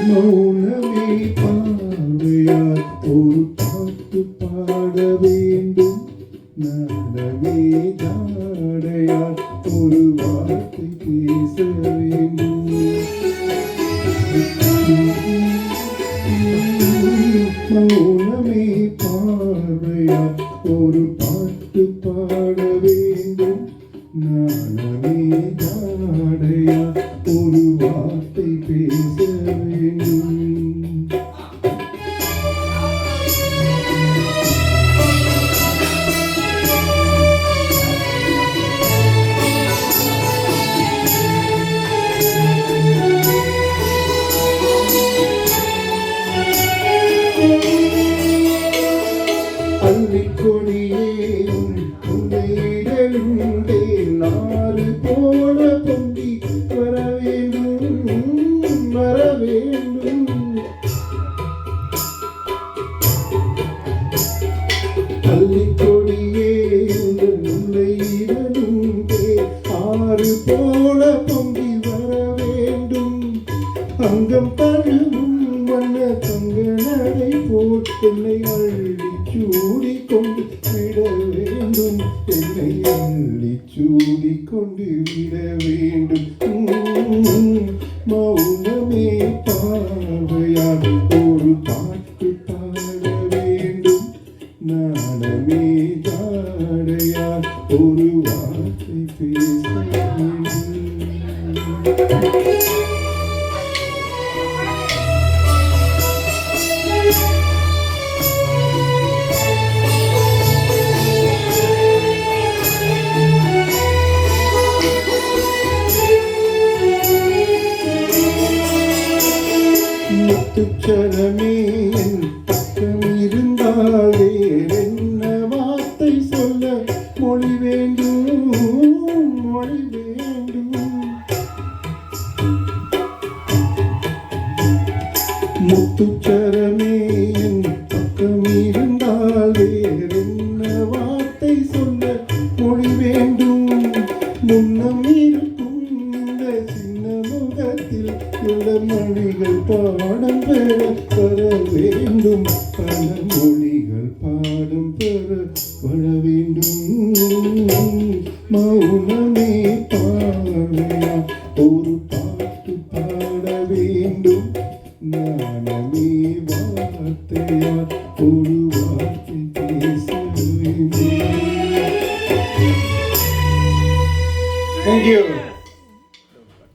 மௌனமே பாவையார் ஒரு பாட்டு பாட வேண்டும், நாடமே தாடையார் ஒரு வார்த்தை பேச வேண்டும். மௌனமே பாவையார் ஒரு பாட்டு பாட வேண்டும், நாடமே தாடையார் ஒரு வார்த்தை பேச வேண்டும். அள்ளிக்கொடியே உன்னையிடலுண்டே நாறு போல பொங்கி வர வேண்டும், வர வேண்டும். அள்ளிக்கொடியே உன்னையிடலுண்டே ஆறு போல பொங்கி வர வேண்டும். அங்கம் தழுவும் வண்ண தங்க நடை போல் என்னை அள்ளி சூடிக்கொண்டு விட வேண்டும், என்னை அள்ளி சூடிக்கொண்டு விட வேண்டும். மௌனமே பாவையார் ஒரு பாட்டு பாட வேண்டும், நாடமே தாடையார் ஒரு வார்த்தை பேச வேண்டும். முத்துச்சரமே என் பக்கம் இருந்தாலே என்ன வார்த்தை சொல்ல மொழி வேண்டும், மொழி வேண்டும். முத்துச்சரமே என் பக்கம் இருந்தாலே என்ன வார்த்தை சொல்ல மொழி வேண்டும். முன்னம் இருக்கும் இந்த சின்ன முகத்தில் மொழிகள் பாடம் பெற வர வேண்டும், பல மொழிகள் பாடம் பெற வர வேண்டும். மௌனமே பாவையார் ஒரு பாட்டு பாட வேண்டும், நானமே வார்த்தையார் ஒரு வார்த்தை பேச வேண்டும். Thank you.